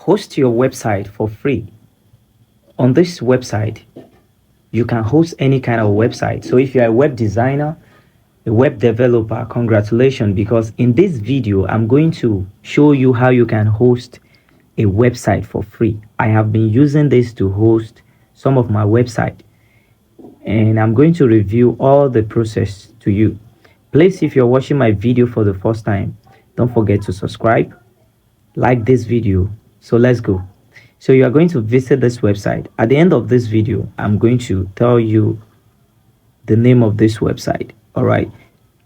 host your website for free. On this website, you can host any kind of website. So if you're a web designer, a web developer, congratulations, because in this video, I'm going to show you how you can host a website for free. I have been using this to host some of my website, and I'm going to review all the process to you. Please, if you're watching my video for the first time, don't forget to subscribe, like this video. So let's go. So you are going to visit this website. At the end of this video, I'm going to tell you the name of this website. All right.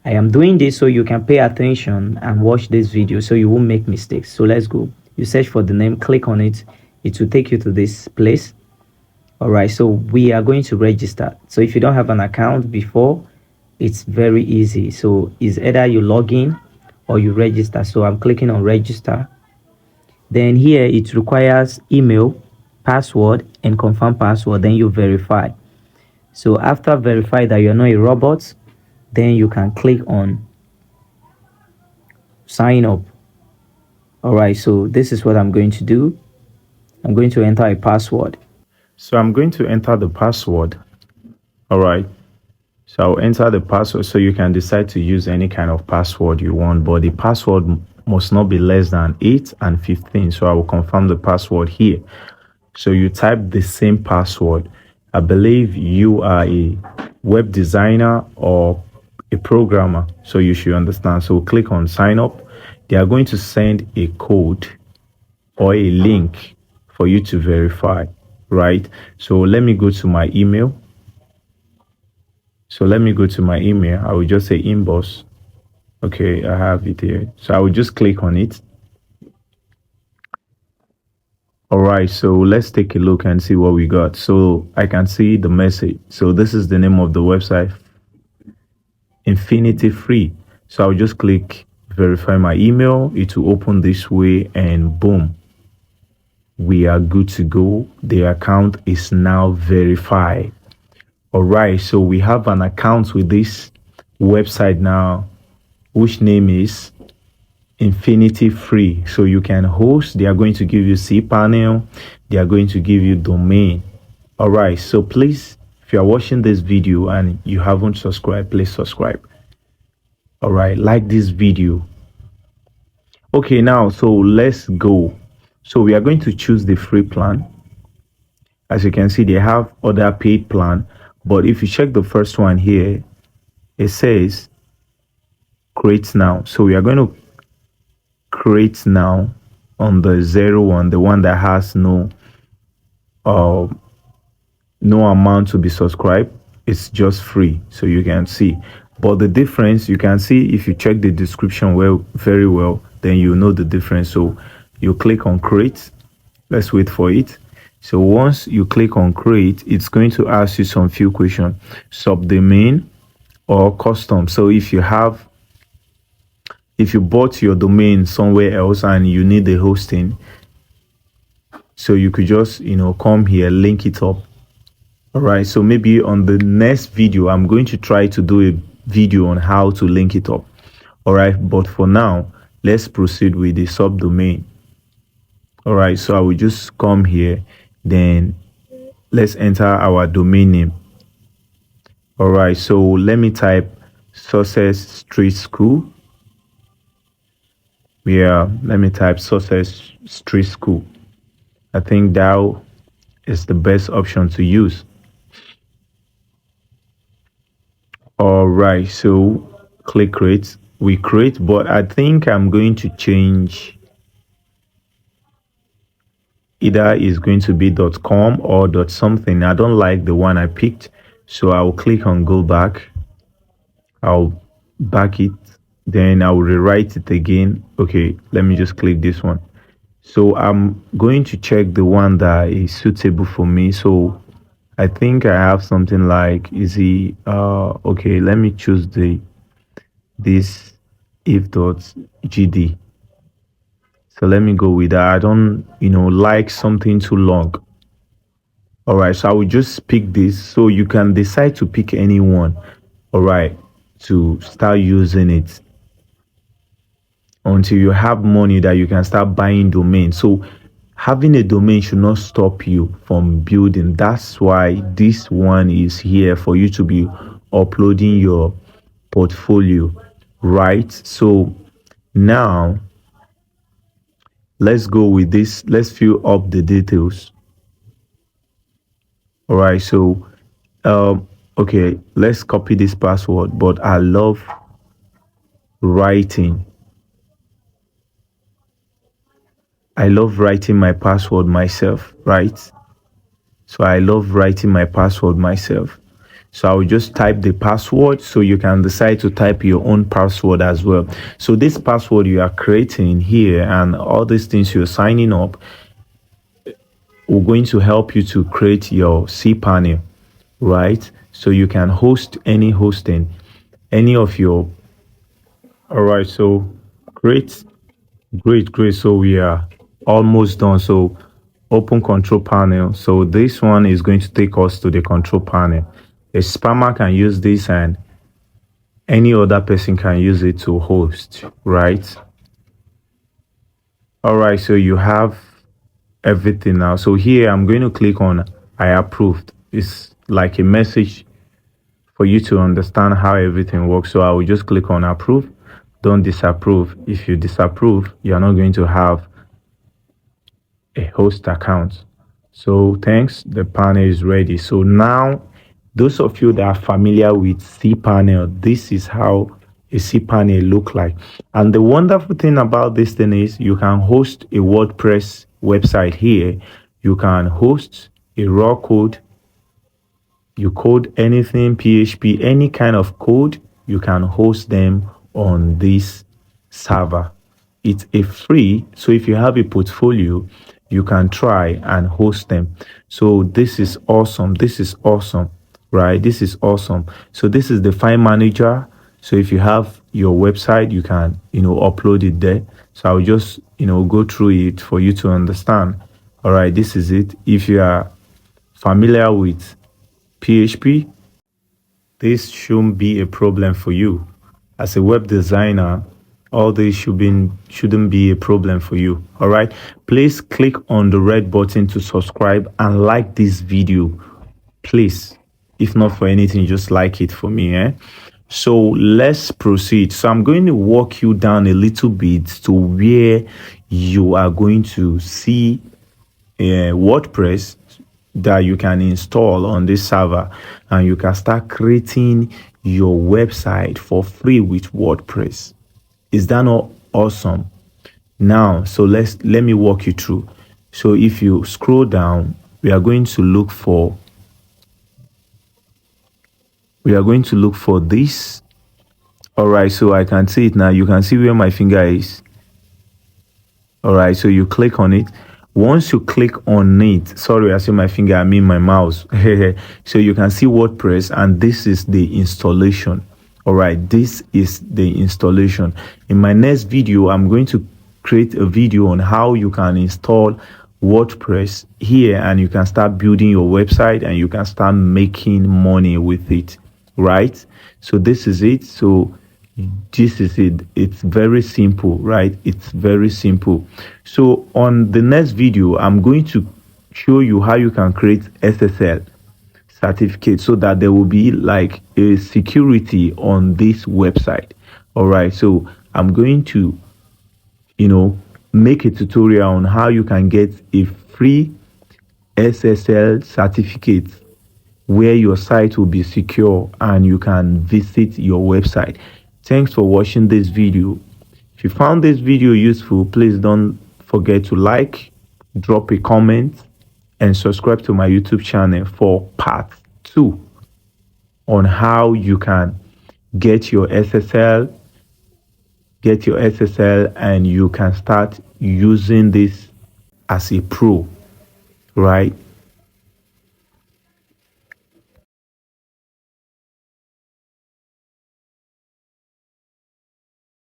I am doing this so you can pay attention and watch this video so you won't make mistakes. So let's go. You search for the name, click on it. It will take you to this place. All right. So we are going to register. So if you don't have an account before, it's very easy. So it's either you log in or you register. So I'm clicking on register. Then here it requires email, password, and confirm password. Then you verify. So after verify that you're not a robot, then you can click on sign up. All right, so this is what I'm going to do. I'm going to enter a password. So I'm going to enter the password. All right. So I'll enter the password, so you can decide to use any kind of password you want, but the password must not be less than 8 and 15. So I will confirm the password here. So you type the same password. I believe you are a web designer or a programmer, so you should understand. So click on sign up. They are going to send a code or a link for you to verify, right? So let me go to my email. So let me go to my email. I will just say inbox. Okay, I have it here. So I will just click on it. All right, so let's take a look and see what we got. So I can see the message. So this is the name of the website, InfinityFree. So I'll just click verify my email. It will open this way, and boom, we are good to go. The account is now verified. All right, so we have an account with this website now, which name is InfinityFree. So you can host. They are going to give you cPanel. They are going to give you domain. All right, so please, if you are watching this video and you haven't subscribed, please subscribe. All right, like this video. Okay, now, so let's go. So we are going to choose the free plan. As you can see, they have other paid plan, but if you check the first one here, it says create now. So we are going to create now on the 01, the one that has no amount to be subscribed. It's just free, so you can see. But the difference, you can see if you check the description very well, then you know the difference. So you click on create. Let's wait for it. So once you click on create, it's going to ask you some few questions: subdomain or custom. So if you bought your domain somewhere else and you need the hosting, so you could just come here, link it up. All right, so maybe on the next video I'm going to try to do a video on how to link it up. All right, but for now, let's proceed with the subdomain. All right, so I will just come here, then let's enter our domain name. All right, so let me type Success Street School. Yeah, let me type Success Street School. I think that is the best option to use. All right, so click create. We create, but I think I'm going to change. Either is going to be .com or .something. I don't like the one I picked, so I'll click on go back. I'll back it, then I'll rewrite it again. Okay, let me just click this one. So I'm going to check the one that is suitable for me. So I think I have something like okay, let me choose this if.gd. So let me go with that. I don't like something too long. All right, so I will just pick this. So you can decide to pick any one, all right, to start using it until you have money that you can start buying domain. So having a domain should not stop you from building. That's why this one is here for you to be uploading your portfolio, right? So now let's go with this. Let's fill up the details. All right. So, okay, let's copy this password, but I love writing. I love writing my password myself, right? So I love writing my password myself. So I will just type the password so you can decide to type your own password as well. So this password you are creating here and all these things you're signing up will going to help you to create your cPanel, right? So you can host any hosting, any of your. All right. So great, great, great. So we are almost done. So open control panel. So this one is going to take us to the control panel. A spammer can use this and any other person can use it to host, right? All right, so you have everything now. So here I'm going to click on I approved. It's like a message for you to understand how everything works. So I will just click on approve. Don't disapprove. If you disapprove, you're not going to have a host account. So thanks, the panel is ready. So now, those of you that are familiar with cPanel, this is how a cPanel look like. And the wonderful thing about this thing is you can host a WordPress website here. You can host a raw code. You code anything, PHP, any kind of code, you can host them on this server. It's a free, so if you have a portfolio, you can try and host them. So this is awesome. This is awesome, right? This is awesome. So this is the file manager. So if you have your website, you can, upload it there. So I'll just, go through it for you to understand. All right, this is it. If you are familiar with PHP, this shouldn't be a problem for you. As a web designer, all this shouldn't be a problem for you. All right. Please click on the red button to subscribe and like this video. Please, if not for anything, just like it for me. So let's proceed. So I'm going to walk you down a little bit to where you are going to see WordPress that you can install on this server, and you can start creating your website for free with WordPress. Is that not awesome? Now, so let me walk you through. So if you scroll down, we are going to look for this. All right, so I can see it now. You can see where my finger is. All right, so you click on it. Once you click on it, sorry, I see my finger, I mean my mouse. So you can see WordPress, and this is the installation. All right, this is the installation. In my next video, I'm going to create a video on how you can install WordPress here, and you can start building your website and you can start making money with it, right? So this is it. So this is it. It's very simple, right? It's very simple. So on the next video, I'm going to show you how you can create SSL certificate so that there will be like a security on this website. All right. So I'm going to, make a tutorial on how you can get a free SSL certificate where your site will be secure and you can visit your website. Thanks for watching this video. If you found this video useful, please don't forget to like, drop a comment, and subscribe to my YouTube channel for part 2 on how you can get your SSL, and you can start using this as a pro, right?